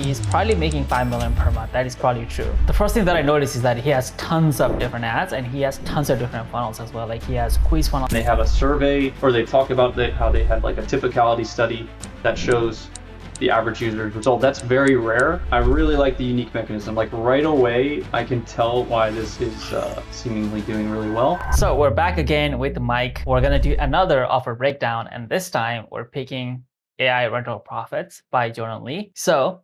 he's probably making 5 million per month. That is probably true. The first thing that I noticed is that he has tons of different ads and he has tons of different funnels as well. Like he has quiz funnel. They have a survey, or they talk about how they had like a typicality study that shows the average user's result. That's very rare. I really like the unique mechanism. Like right away, I can tell why this is seemingly doing really well. So we're back again with Mike. We're gonna do another offer breakdown, and this time we're picking AI Rental Profits by Jordan Lee. So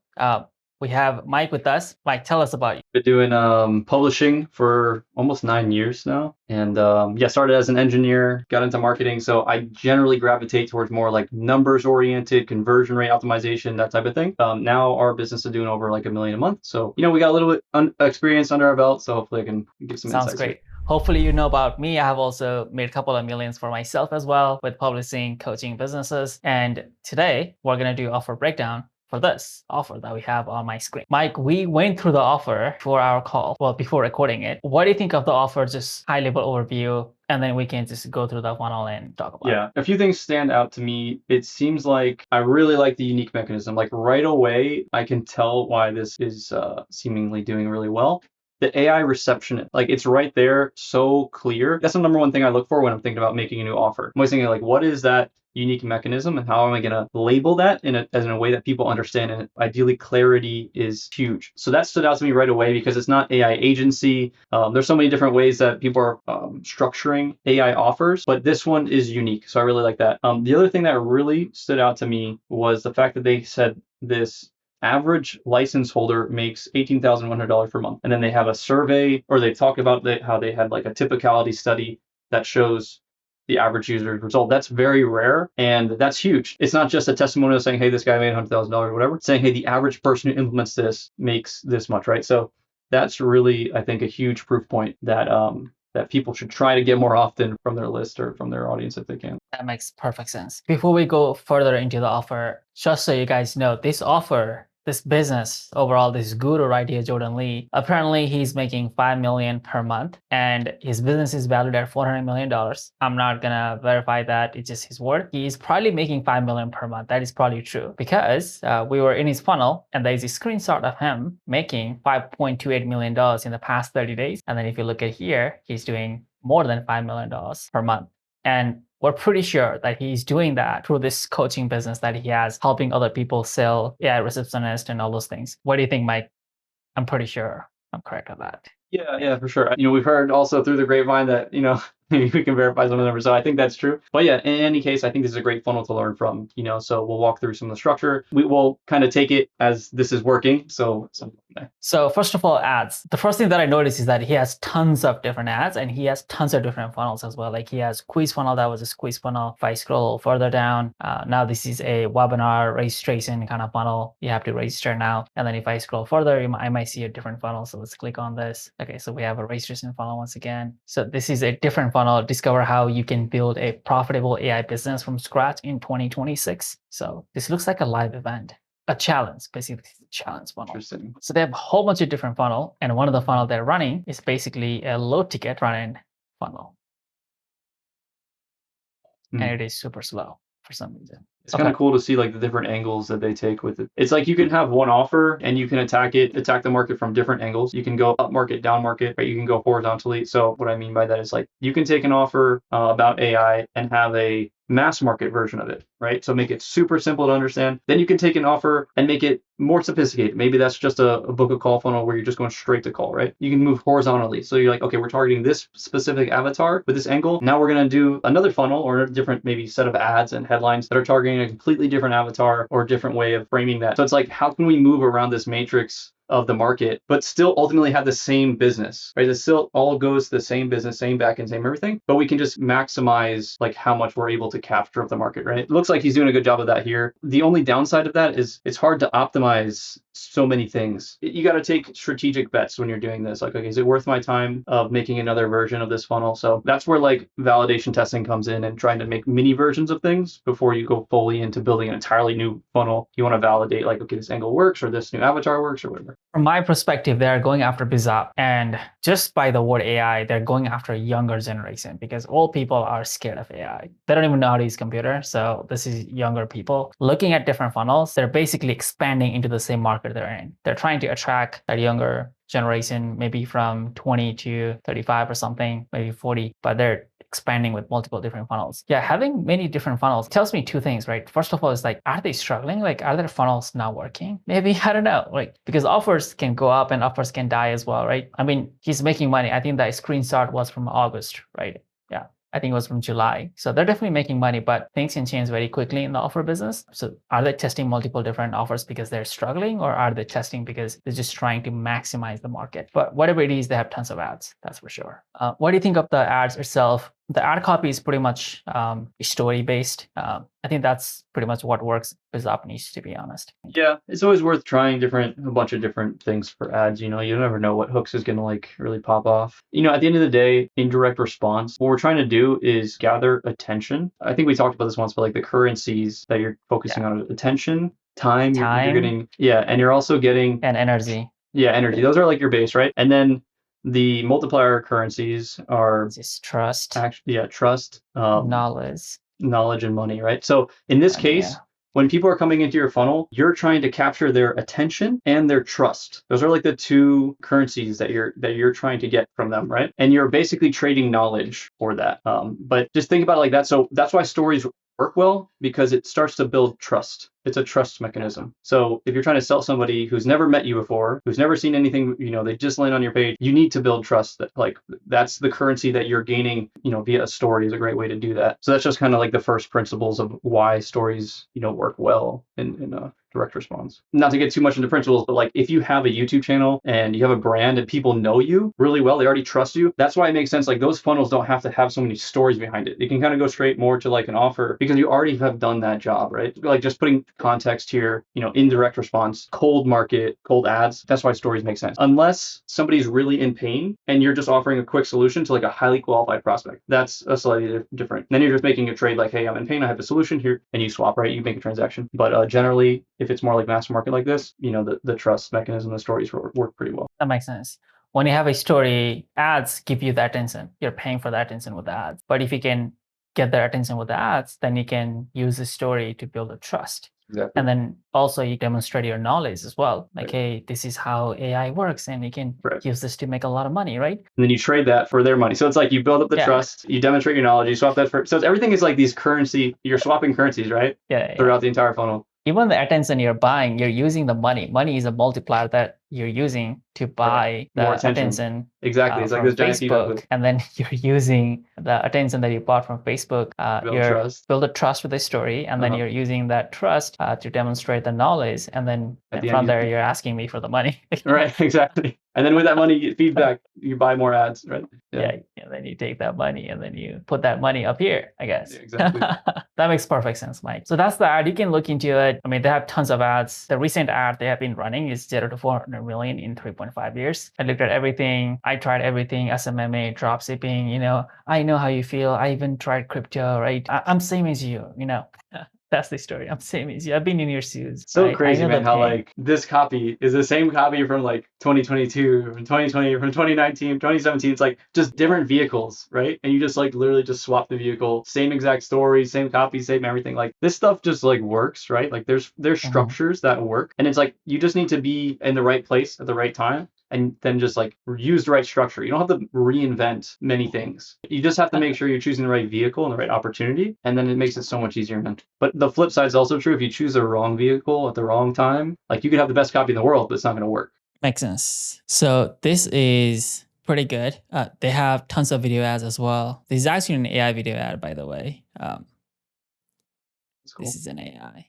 we have Mike with us. Mike, tell us about you. Been doing publishing for almost 9 years now. And yeah, started as an engineer, got into marketing. So I generally gravitate towards more like numbers oriented, conversion rate optimization, that type of thing. Now our business is doing over like $1 million a month. So, we got a little bit experience under our belt. So hopefully I can give some insights. Sounds great. Here. Hopefully you know about me. I have also made a couple of millions for myself as well with publishing, coaching businesses. And today we're going to do offer breakdown for this offer that we have on my screen. Mike, we went through the offer for our call, well, before recording it. What do you think of the offer? Just high level overview, and then we can just go through the funnel and talk about it. Yeah, a few things stand out to me. It seems like I really like the unique mechanism. Like right away, I can tell why this is seemingly doing really well. The AI receptionist, like it's right there, so clear. That's the number one thing I look for when I'm thinking about making a new offer. I'm always thinking like, what is that unique mechanism and how am I going to label that in a way that people understand? And ideally clarity is huge. So that stood out to me right away because it's not AI agency. There's so many different ways that people are structuring AI offers, but this one is unique. So I really like that. The other thing that really stood out to me was the fact that they said this average license holder makes $18,100 per month. And then they have a survey, or they talk about how they had like a typicality study that shows the average user's result. That's very rare, and that's huge. It's not just a testimonial saying, hey, this guy made $100,000 or whatever. It's saying, hey, the average person who implements this makes this much, right? So that's really, I think, a huge proof point that that people should try to get more often from their list or from their audience if they can. That makes perfect sense. Before we go further into the offer, just so you guys know, this offer, this business overall, this guru right here, Jordan Lee, apparently he's making 5 million per month and his business is valued at $400 million. I'm not gonna verify that, it's just his word. He's probably making 5 million per month. That is probably true because we were in his funnel and there's a screenshot of him making $5.28 million in the past 30 days. And then if you look at here, he's doing more than $5 million per month. And we're pretty sure that he's doing that through this coaching business that he has, helping other people sell AI receptionist and all those things. What do you think, Mike? I'm pretty sure I'm correct on that. Yeah, for sure. We've heard also through the grapevine that, maybe we can verify some of the numbers. So I think that's true. But yeah, in any case, I think this is a great funnel to learn from, so we'll walk through some of the structure. We will kind of take it as this is working. So first of all, ads. The first thing that I noticed is that he has tons of different ads and he has tons of different funnels as well. Like he has quiz funnel, that was a quiz funnel. If I scroll further down, now this is a webinar registration kind of funnel. You have to register now. And then if I scroll further, I might see a different funnel. So let's click on this. Okay, so we have a registration funnel once again. So this is a different funnel. Discover how you can build a profitable AI business from scratch in 2026. So this looks like a live event, a challenge, basically a challenge funnel. Interesting. So they have a whole bunch of different funnel, and one of the funnel they're running is basically a low ticket front-end funnel. And it is super slow for some reason. It's kind of cool to see like the different angles that they take with it. It's like you can have one offer and you can attack the market from different angles. You can go up market, down market, right? You can go horizontally. So what I mean by that is like you can take an offer about AI and have a mass market version of it, right? So make it super simple to understand. Then you can take an offer and make it more sophisticated. Maybe that's just a book a call funnel where you're just going straight to call, right? You can move horizontally. So you're like, okay, we're targeting this specific avatar with this angle. Now we're going to do another funnel or a different maybe set of ads and headlines that are targeting a completely different avatar or a different way of framing that. So it's like, how can we move around this matrix of the market, but still ultimately have the same business, right? It still all goes to the same business, same backend, same everything, but we can just maximize like how much we're able to capture of the market, right? It looks like he's doing a good job of that here. The only downside of that is it's hard to optimize so many things. You got to take strategic bets when you're doing this. Like, okay, is it worth my time of making another version of this funnel? So that's where like validation testing comes in and trying to make mini versions of things before you go fully into building an entirely new funnel. You want to validate like, okay, this angle works or this new avatar works or whatever. From my perspective, they are going after bizarre, and just by the word AI, they're going after a younger generation because old people are scared of AI. They don't even know how to use computer. So this is younger people looking at different funnels. They're basically expanding into the same market they're in. They're trying to attract that younger generation, maybe from 20 to 35 or something, maybe 40, but they're expanding with multiple different funnels. Yeah, having many different funnels tells me two things, right? First of all, it's like, are they struggling? Like, are their funnels not working? Maybe, I don't know, like, because offers can go up and offers can die as well, right? I mean, he's making money. I think that screenshot was from August, right? Yeah. I think it was from July. So they're definitely making money, but things can change very quickly in the offer business. So are they testing multiple different offers because they're struggling, or are they testing because they're just trying to maximize the market? But whatever it is, they have tons of ads, that's for sure. What do you think of the ads itself? The ad copy is pretty much story based. I think that's pretty much what works with Opniche, to be honest. Yeah, it's always worth trying a bunch of different things for ads. You never know what hooks is gonna like really pop off. At the end of the day, indirect response, what we're trying to do is gather attention. I think we talked about this once, but like the currencies that you're focusing on: attention, time, you're Time getting, yeah, and you're also getting, and energy, yeah, energy. Those are like your base, right? And then the multiplier currencies are just trust, actually, yeah, trust, knowledge, knowledge and money, right? So in this money. case, Yeah. when people are coming into your funnel, you're trying to capture their attention and their trust. Those are like the two currencies that you're trying to get from them, right? And you're basically trading knowledge for that. But just think about it like that. So that's why stories work well, because it starts to build trust. It's a trust mechanism. So if you're trying to sell somebody who's never met you before, who's never seen anything, they just land on your page, you need to build trust. That like that's the currency that you're gaining, via a story is a great way to do that. So that's just kind of like the first principles of why stories, work well in direct response. Not to get too much into principles, but like if you have a YouTube channel and you have a brand and people know you really well, they already trust you. That's why it makes sense. Like those funnels don't have to have so many stories behind it. You can kind of go straight more to like an offer because you already have done that job, right? Like just putting context here, indirect response, cold market, cold ads. That's why stories make sense. Unless somebody's really in pain and you're just offering a quick solution to like a highly qualified prospect. That's a slightly different. Then you're just making a trade like, hey, I'm in pain, I have a solution here, and you swap, right? You make a transaction. But generally, if it's more like mass market like this, the trust mechanism, the stories work pretty well. That makes sense. When you have a story, ads give you the attention. You're paying for the attention with the ads. But if you can get their attention with the ads, then you can use the story to build a trust. Exactly. And then also you demonstrate your knowledge as well. Like, hey, this is how AI works, and you can use this to make a lot of money, right? And then you trade that for their money. So it's like you build up the trust, you demonstrate your knowledge, you swap that for. So everything is like these currency. You're swapping currencies, right? Yeah. Throughout the entire funnel. Even the attention you're buying, you're using the money. Money is a multiplier that you're using to buy the attention. Exactly. It's like this giant Facebook, and then you're using the attention that you bought from Facebook. Build a trust with a story, and then you're using that trust to demonstrate the knowledge, and then from there you're asking me for the money. Right. Exactly. And then with that money, you get feedback. You buy more ads, right? Yeah. And then you take that money and then you put that money up here, I guess. Yeah, exactly. That makes perfect sense, Mike. So that's the ad. You can look into it. I mean, they have tons of ads. The recent ad they have been running is 0 to 400 million in 3.5 years. I looked at everything. I tried everything, SMMA, drop shipping, I know how you feel. I even tried crypto, right? I'm same as you, That's the story. I'm same as you. I've been in your shoes. So crazy, man, how like this copy is the same copy from like 2022, from 2020, from 2019, 2017. It's like just different vehicles, right? And you just like literally just swap the vehicle, same exact story, same copy, same everything. Like this stuff just like works, right? Like there's structures that work. And it's like you just need to be in the right place at the right time. And then just like use the right structure. You don't have to reinvent many things. You just have to make sure you're choosing the right vehicle and the right opportunity. And then it makes it so much easier, man. But the flip side is also true. If you choose the wrong vehicle at the wrong time, like you could have the best copy in the world, but it's not going to work. Makes sense. So this is pretty good. They have tons of video ads as well. This is actually an AI video ad, by the way. Cool. This is an AI.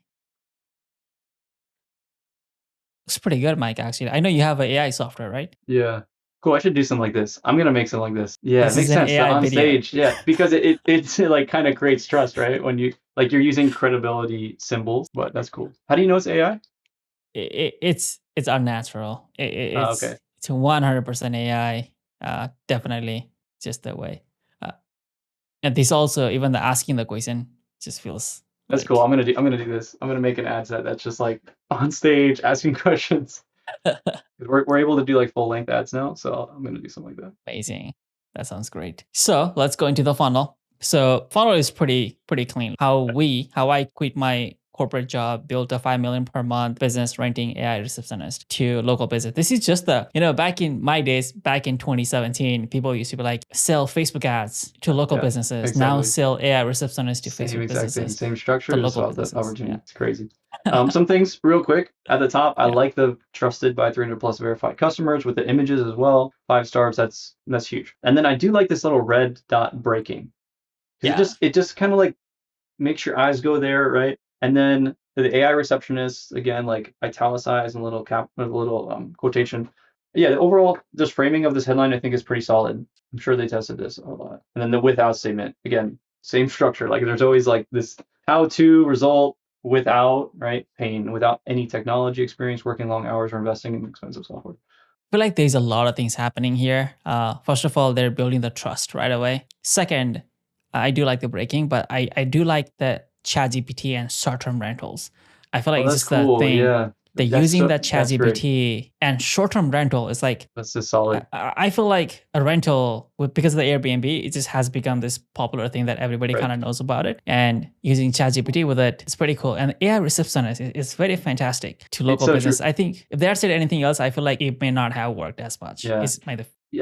Looks pretty good, Mike, actually. I know you have an AI software, right? Yeah. Cool. I should do something like this. I'm going to make something like this. Yeah, this it makes sense. On video. stage. Yeah. Because it's like kind of creates trust, right? When you like you're using credibility symbols, but that's cool. How do you know it's AI? It's unnatural. It's 100% AI. Definitely just that way. And this also, even the asking the question just feels. That's cool. I'm gonna do this. I'm gonna make an ad set that's just like on stage asking questions. We're able to do like full length ads now, so I'm gonna do something like that. Amazing. That sounds great. So let's go into the funnel. So funnel is pretty clean. How I quit my corporate job, built a 5 million per month business renting AI receptionist to local business. This is just back in my days, back in 2017, people used to be like sell Facebook ads to local Yeah, businesses. Now exactly. sell AI receptionists to Same Facebook exact thing, businesses, same structure, to just local about the businesses. opportunity. Yeah. It's crazy. Some things real quick at the top. I Yeah. like the trusted by 300 plus verified customers with the images as well. 5 stars. That's huge. And then I do like this little red dot breaking because Yeah. it just kind of like makes your eyes go there, right? And then the AI receptionist again, like italicized and a little quotation. Yeah, the overall just framing of this headline I think is pretty solid. I'm sure they tested this a lot. And then the without statement again, same structure. Like there's always like this how to result without right pain, without any technology experience, working long hours, or investing in expensive software. Feel like there's a lot of things happening here. First of all, they're building the trust right away. Second, I do like the breaking, but I do like the ChatGPT and short-term rentals. I feel like Oh, it's that's just the cool. thing. Yeah, They're using that that's great. ChatGPT and short-term rental is like That's just solid. I feel like a rental because of the Airbnb, it just has become this popular thing that everybody Right. kind of knows about it. And using ChatGPT with it, it's pretty cool. And AI receptionist is very fantastic to local so business. true. I think if they had said anything else, I feel like it may not have worked as much. Yeah. Is my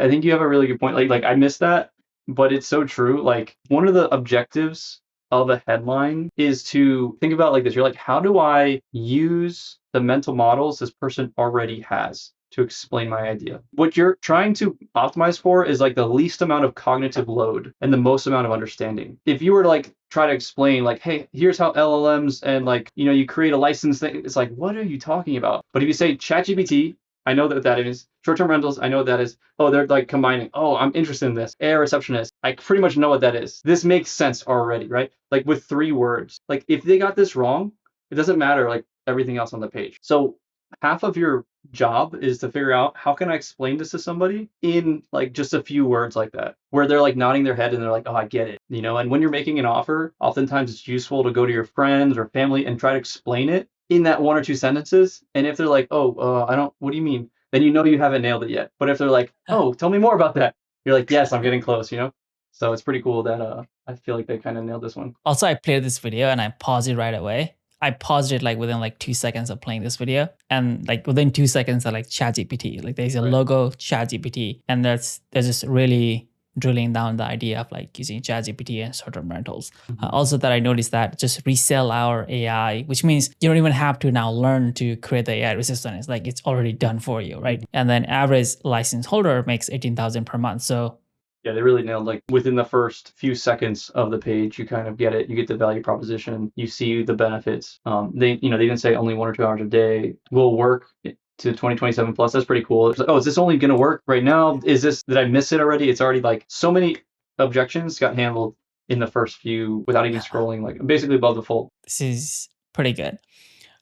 I think you have a really good point. Like I missed that, but it's so true. Like one of the objectives of a headline is to think about like this. You're like, how do I use the mental models this person already has to explain my idea? What you're trying to optimize for is like the least amount of cognitive load and the most amount of understanding. If you were to like try to explain like, hey, here's how LLMs and like, you create a license thing, it's like, what are you talking about? But if you say ChatGPT, I know that is short-term rentals. I know what that is. Oh, they're like combining. Oh, I'm interested in this. AI receptionist. I pretty much know what that is. This makes sense already, right? Like with 3 words. Like if they got this wrong, it doesn't matter like everything else on the page. So half of your job is to figure out how can I explain this to somebody in like just a few words like that, where they're like nodding their head and they're like, oh, I get it. And when you're making an offer, oftentimes it's useful to go to your friends or family and try to explain it in that 1 or 2 sentences. And if they're like, oh, I don't, what do you mean? Then you haven't nailed it yet. But if they're like, oh, tell me more about that, you're like, yes, I'm getting close. So it's pretty cool that I feel like they kind of nailed this one. Also, I played this video and I paused it right away. I paused it like within like 2 seconds of playing this video, and like within 2 seconds, I like ChatGPT. Like there's a Right. logo ChatGPT, and there's just really drilling down the idea of like using ChatGPT and short-term rentals. Also, that I noticed that just resell our AI, which means you don't even have to now learn to create the AI receptionist. Like it's already done for you, right? And then average license holder makes 18,000 per month. So Yeah, they really nailed like within the first few seconds of the page, you kind of get it. You get the value proposition. You see the benefits. They didn't say only 1 or 2 hours a day will work to 2027 plus. That's pretty cool. It's like, oh, is this only going to work right now? Did I miss it already? It's already like so many objections got handled in the first few without even scrolling, like basically above the fold. this is pretty good.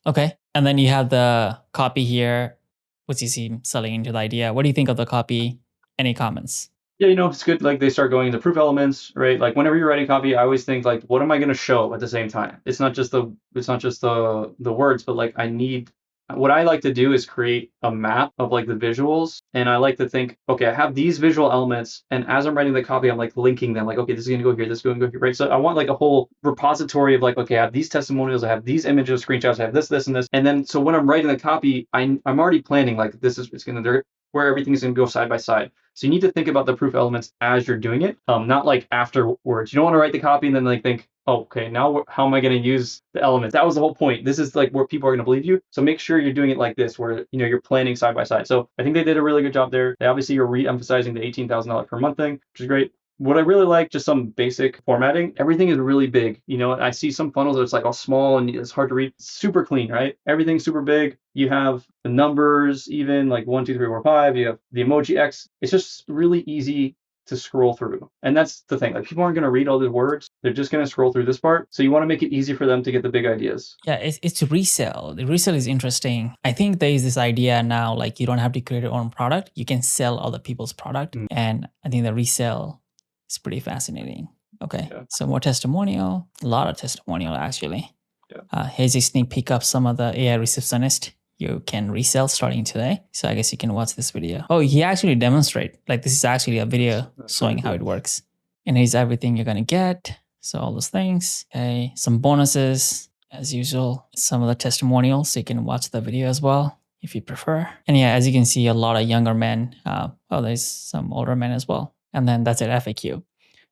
Okay. And then you have the copy here, which you see selling into the idea. What do you think of the copy? Any comments? Yeah, it's good. Like they start going into proof elements, right? Like whenever you're writing copy, I always think like, what am I going to show at the same time? It's not just the words, but like what I like to do is create a map of like the visuals. And I like to think, okay, I have these visual elements. And as I'm writing the copy, I'm like linking them like, okay, this is going to go here. This is going to go here, right? So I want like a whole repository of like, okay, I have these testimonials. I have these images, screenshots. I have this, and this. And then, so when I'm writing the copy, I'm already planning like it's going to, where everything's going to go side by side. So you need to think about the proof elements as you're doing it, not like afterwards. You don't want to write the copy and then like think, oh, okay, now how am I going to use the elements? That was the whole point. This is like where people are going to believe you. So make sure you're doing it like this, where you're planning side by side. So I think they did a really good job there. They obviously are re-emphasizing the $18,000 per month thing, which is great. What I really like, just some basic formatting. Everything is really big. I see some funnels that it's like all small and it's hard to read. It's super clean, right? Everything's super big. You have the numbers, even like 1, 2, 3, 4, 5. You have the emoji X. It's just really easy to scroll through. And that's the thing. Like people aren't going to read all the words. They're just going to scroll through this part. So you want to make it easy for them to get the big ideas. Yeah, it's resell. The resell is interesting. I think there is this idea now, like you don't have to create your own product. You can sell other people's product. And I think the resell is pretty fascinating. Okay, Yeah. so more testimonial, a lot of testimonial actually. Yeah. Here's a sneak peek of some of the AI receptionist. you can resell starting today. So I guess you can watch this video. Oh, he actually demonstrate, like this is actually a video showing how it works. And here's everything you're gonna get. So all those things, okay, some bonuses as usual, some of the testimonials. So you can watch the video as well if you prefer. And yeah, as you can see, a lot of younger men. Oh, there's some older men as well. And then that's it, FAQ.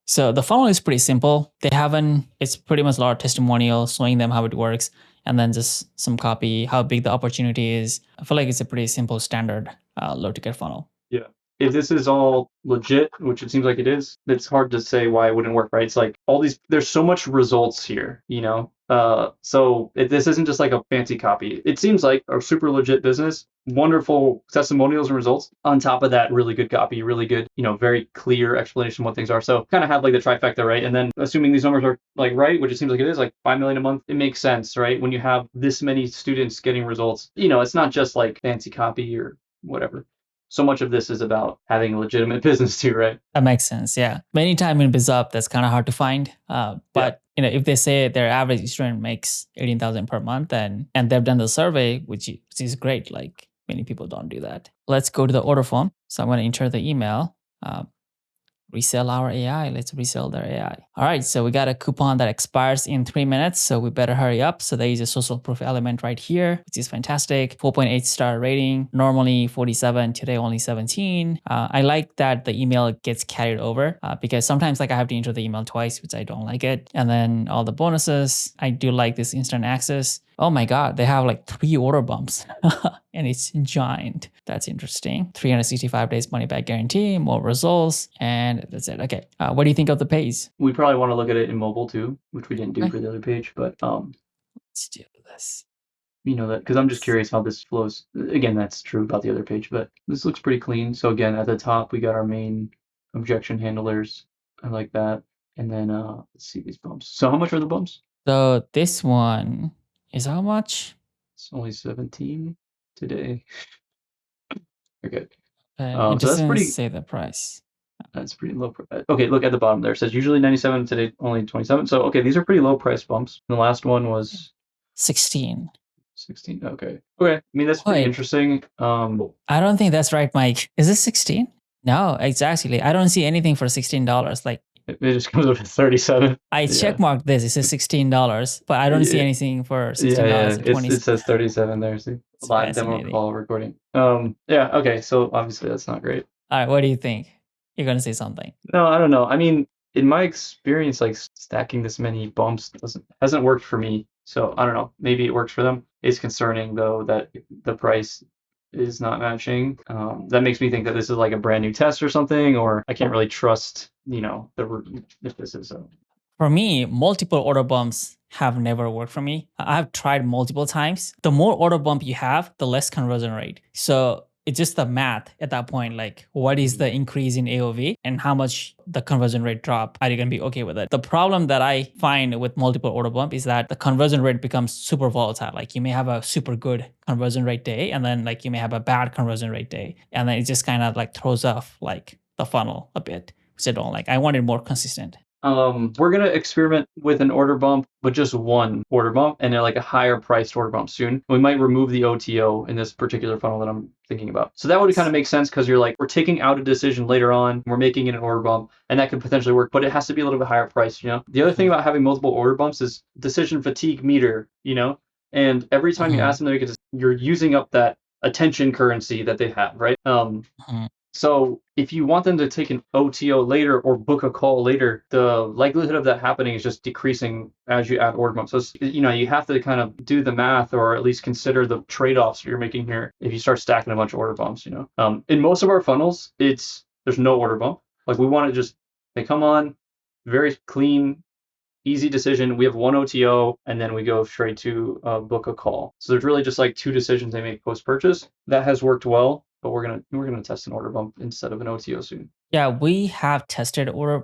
So the funnel is pretty simple. It's pretty much a lot of testimonials showing them how it works, and then just some copy, how big the opportunity is. I feel like it's a pretty simple standard low ticket funnel. Yeah. If this is all legit, which it seems like it is, it's hard to say why it wouldn't work, right? It's like there's so much results here, you know? So this isn't just like a fancy copy. It seems like a super legit business, wonderful testimonials and results. On top of that, really good copy, really good, very clear explanation of what things are. So kind of have like the trifecta, right? And then assuming these numbers are like right, which it seems like it is, like 5 million a month, it makes sense, right? When you have this many students getting results, it's not just like fancy copy or whatever. So much of this is about having a legitimate business too, right? That makes sense. Yeah. Many time in BizUp, that's kind of hard to find. But if they say their average student makes 18,000 per month and they've done the survey, which is great. Like many people don't do that. Let's go to the order form. So I'm going to enter the email. Resell our AI. Let's resell their AI. All right, so we got a coupon that expires in 3 minutes, so we better hurry up. So there is a social proof element right here, which is fantastic. 4.8 star rating, normally 47, today only 17. I like that the email gets carried over because sometimes like I have to enter the email twice, which I don't like it. And then all the bonuses, I do like this instant access. Oh my God, they have like 3 order bumps and it's giant. That's interesting. 365 days money back guarantee, more results, and that's it. Okay. What do you think of the page? We probably want to look at it in mobile too, which we didn't do for the other page, but let's do this. That because I'm just curious how this flows. Again, that's true about the other page, but this looks pretty clean. So again, at the top, we got our main objection handlers. I like that. And then let's see these bumps. So how much are the bumps? So this one is how much? It's only 17 today. Okay. It so that's pretty. Say the price. That's pretty low. Okay, look at the bottom there. It says usually 97, today only 27. So okay, these are pretty low price bumps. The last one was 16. 16. Okay. I mean that's pretty interesting. I don't think that's right, Mike. Is this 16? No, exactly. I don't see anything for $16. Like it just comes up to 37. I checkmarked this. It says $16, but I don't see anything for $16. Yeah. It says 37 there. See, live demo call recording. Yeah. Okay. So obviously that's not great. All right. What do you think? You're gonna say something? No, I don't know. I mean, in my experience, like stacking this many bumps hasn't worked for me. So I don't know. Maybe it works for them. It's concerning though that the price is not matching. That makes me think that this is like a brand new test or something, or I can't really trust, if this is. For me, multiple order bumps have never worked for me. I've tried multiple times. The more order bump you have, the less conversion rate. So it's just the math at that point, like what is the increase in AOV and how much the conversion rate drop? Are you going to be okay with it? The problem that I find with multiple order bump is that the conversion rate becomes super volatile. Like you may have a super good conversion rate day and then like you may have a bad conversion rate day. And then it just kind of like throws off like the funnel a bit, which I don't like. I want it more consistent. We're going to experiment with an order bump, but just one order bump and like a higher priced order bump soon. We might remove the OTO in this particular funnel that I'm thinking about. So that would kind of make sense because you're like, we're taking out a decision later on, we're making it an order bump, and that could potentially work, but it has to be a little bit higher price, The other thing about having multiple order bumps is decision fatigue meter, and every time you ask them to make it, you're using up that attention currency that they have, right? So if you want them to take an OTO later or book a call later, the likelihood of that happening is just decreasing as you add order bumps. So, you have to kind of do the math or at least consider the trade-offs you're making here if you start stacking a bunch of order bumps, In most of our funnels, there's no order bump. Like we want to they come on, very clean, easy decision. We have one OTO and then we go straight to book a call. So there's really just like 2 decisions they make post-purchase. That has worked well. But we're gonna test an order bump instead of an OTO soon. Yeah, we have tested order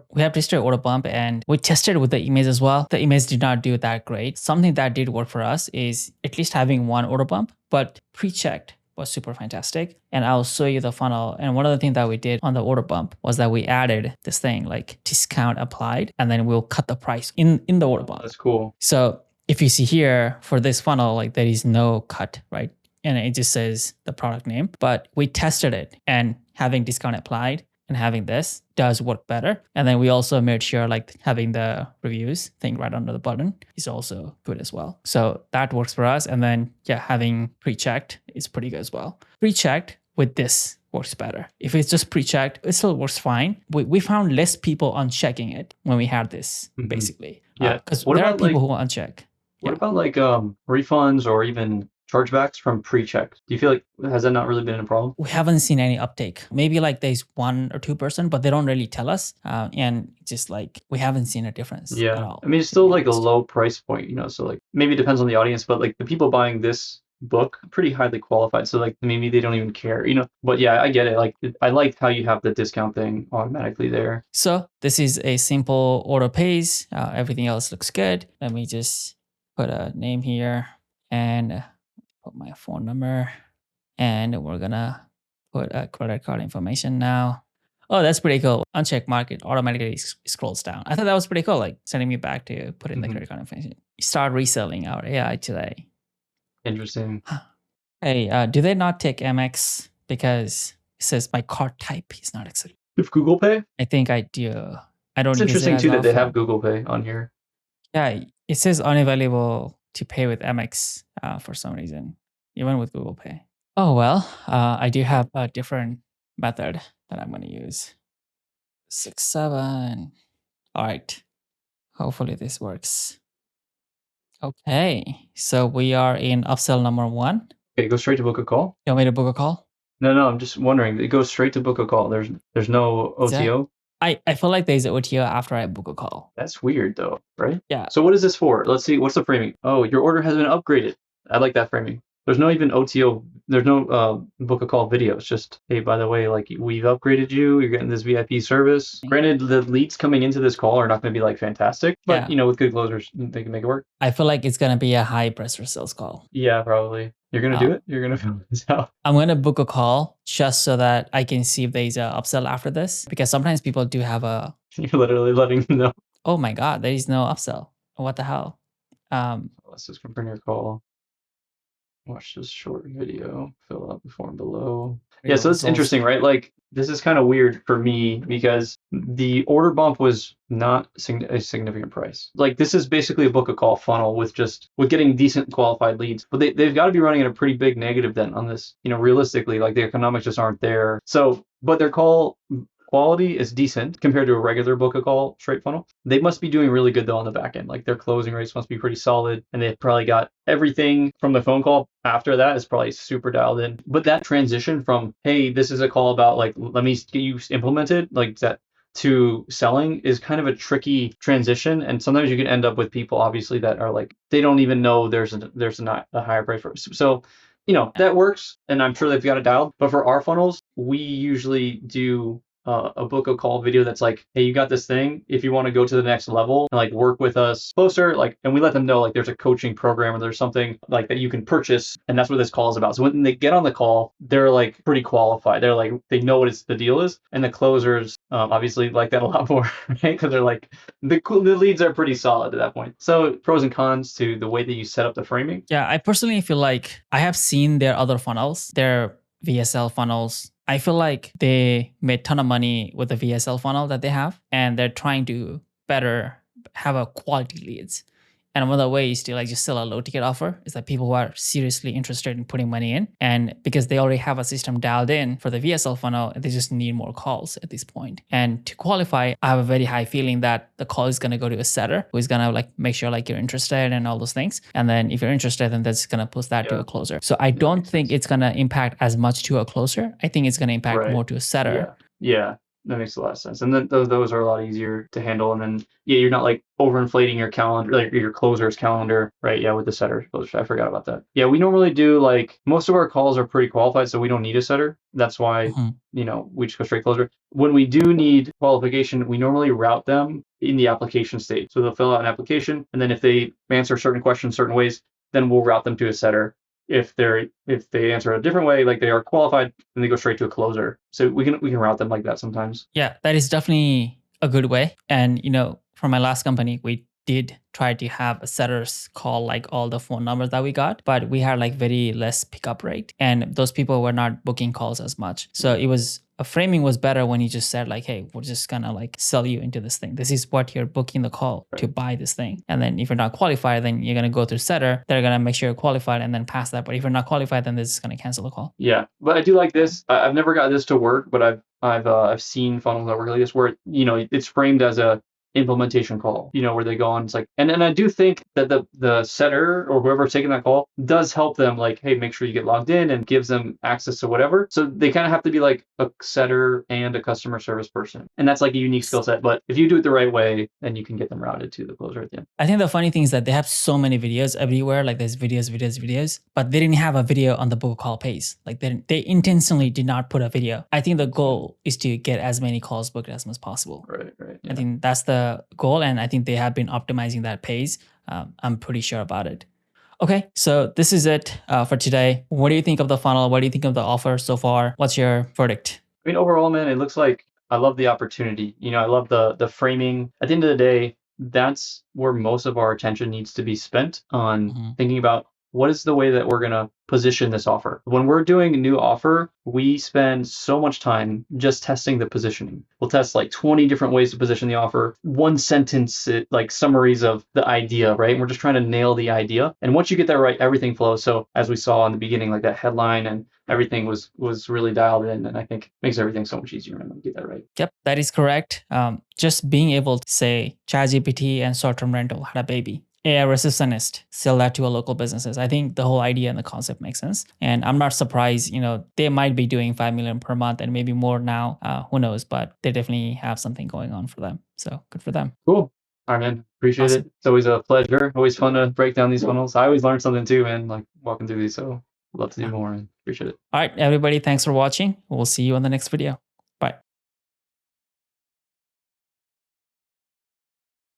bump and we tested with the image as well. The image did not do that great. Something that did work for us is at least having one order bump, but pre-checked was super fantastic. And I'll show you the funnel. And one of the things that we did on the order bump was that we added this thing like discount applied, and then we'll cut the price in the order bump. That's cool. So if you see here for this funnel, like there is no cut, right? and it just says the product name. But we tested it, and having discount applied and having this does work better. And then we also made sure like having the reviews thing right under the button is also good as well. So that works for us. And then yeah, having pre-checked is pretty good as well. Pre-checked with this works better. If it's just pre-checked, it still works fine. We found less people unchecking it when we had this, basically. Yeah. Because What there are about, people like- who uncheck. What about like refunds or even chargebacks from pre-checks? Do you feel like has that not really been a problem? We haven't seen any uptake. Maybe like there's 1 or 2%, but they don't really tell us. And just like we haven't seen a difference at all. I mean, it's still like a low price point, you know, so like maybe it depends on the audience, but like the people buying this book pretty highly qualified, so like maybe they don't even care, you know. But yeah, I get it. Like I like how you have the discount thing automatically there. So this is a simple order page. Everything else looks good. Let me just put a name here and put my phone number, and we're gonna put a credit card information now. Oh, that's pretty cool. Uncheck market automatically scrolls down. I thought that was pretty cool, like sending me back to put in the credit card information. Start reselling our AI today. Interesting. Hey, do they not take MX because it says my card type is not accepted? If Google Pay? I think I do. I don't It's use interesting it as too that they often. have Google Pay on here. Yeah, it says unavailable to pay with MX for some reason, even with Google Pay. Oh, well, I do have a different method that I'm going to use. 6-7. All right. Hopefully this works. Okay. So we are in upsell number 1. Okay, go straight to book a call. You want me to book a call? No, I'm just wondering. It goes straight to book a call. There's no OTO. I feel like there's an OTO after I book a call. That's weird though, right? Yeah. So what is this for? Let's see. What's the framing? Oh, your order has been upgraded. I like that framing. There's no even OTO. There's no book a call video. It's just, hey, by the way, like we've upgraded you. You're getting this VIP service. Granted, the leads coming into this call are not going to be like fantastic, but you know, with good closers, they can make it work. I feel like it's going to be a high pressure sales call. Yeah, probably. You're going to do it? You're going to fill this out? I'm going to book a call just so that I can see if there's an upsell after this, because sometimes people do have a... You're literally letting them know. Oh my God, there is no upsell. What the hell? Let's just confirm your call. Watch this short video, fill out the form below. Yeah, so it's interesting, right? Like, this is kind of weird for me because the order bump was not a significant price. Like, this is basically a book a call funnel with getting decent qualified leads. But they've got to be running at a pretty big negative then on this. You know, realistically, like the economics just aren't there. So, but their call quality is decent compared to a regular book a call straight funnel. They must be doing really good though on the back end. Like their closing rates must be pretty solid, and they've probably got everything from the phone call after that is probably super dialed in. But that transition from, hey, this is a call about like, let me get you implemented, like that, to selling is kind of a tricky transition. And sometimes you can end up with people obviously that are like, they don't even know there's not a higher price for it. So, you know, that works, and I'm sure they've got it dialed. But for our funnels, we usually do a book a call video that's like, hey, you got this thing. If you want to go to the next level and like work with us closer, like, and we let them know like there's a coaching program or there's something like that you can purchase, and that's what this call is about. So when they get on the call, they're like pretty qualified. They're like, they know what the deal is, and the closers obviously like that a lot more, right? Because they're like, the leads are pretty solid at that point. So pros and cons to the way that you set up the framing. Yeah, I personally feel like I have seen their other funnels, their VSL funnels. I feel like they made a ton of money with the VSL funnel that they have, and they're trying to better have a quality leads. And one of the ways to like just sell a low ticket offer is that people who are seriously interested in putting money in, and because they already have a system dialed in for the VSL funnel, they just need more calls at this point. And to qualify, I have a very high feeling that the call is going to go to a setter who is going to like make sure like you're interested and all those things. And then if you're interested, then that's going to push that to a closer. So I don't think it's going to impact as much to a closer. I think it's going to impact more to a setter. Yeah. That makes a lot of sense. And then those are a lot easier to handle. And then, yeah, you're not like overinflating your calendar, like your closer's calendar, right? Yeah, with the setter. I forgot about that. Yeah, we normally do like, most of our calls are pretty qualified, so we don't need a setter. That's why, you know, we just go straight closer. When we do need qualification, we normally route them in the application stage. So they'll fill out an application, and then if they answer certain questions certain ways, then we'll route them to a setter. If they answer a different way, like they are qualified, then they go straight to a closer. So we can route them like that sometimes. Yeah, that is definitely a good way. And you know, for my last company, we did try to have setters call like all the phone numbers that we got, but we had like very less pickup rate, and those people were not booking calls as much. So it was framing was better when you just said like, hey, we're just gonna like sell you into this thing. This is what you're booking the call to buy this thing. And then if you're not qualified, then you're gonna go through setter. They're gonna make sure you're qualified and then pass that. But if you're not qualified, then they're just gonna cancel the call. Yeah, but I do like this. I've never got this to work, but I've seen funnels that work like this where it's framed as a implementation call, where they go on. It's like, and I do think that the setter or whoever's taking that call does help them, like, hey, make sure you get logged in, and gives them access to whatever. So they kind of have to be like a setter and a customer service person, and that's like a unique skill set. But if you do it the right way, then you can get them routed to the closer at the end. I think the funny thing is that they have so many videos everywhere. Like there's videos, but they didn't have a video on the book call page. Like they intentionally did not put a video. I think the goal is to get as many calls booked as much as possible. Right. Yeah. I think that's the goal, and I think they have been optimizing that page. I'm pretty sure about it. Okay, so this is it for today. What do you think of the funnel? What do you think of the offer so far? What's your verdict? I mean, overall, man, it looks like I love the opportunity. I love the framing. At the end of the day, that's where most of our attention needs to be spent on thinking about what is the way that we're going to position this offer. When we're doing a new offer, we spend so much time just testing the positioning. We'll test like 20 different ways to position the offer, one sentence, like summaries of the idea, right? And we're just trying to nail the idea. And once you get that right, everything flows. So as we saw in the beginning, like that headline and everything was really dialed in, and I think makes everything so much easier when we get that right. Yep, that is correct. Just being able to say ChatGPT and short-term rental had a baby. AI receptionist, sell that to a local businesses. I think the whole idea and the concept makes sense. And I'm not surprised, they might be doing 5 million per month and maybe more now. Who knows? But they definitely have something going on for them. So good for them. Cool. All right, man. Appreciate it. It's always a pleasure. Always fun to break down these funnels. I always learn something too, man, like walking through these. So I'd love to do more, and appreciate it. All right, everybody. Thanks for watching. We'll see you on the next video.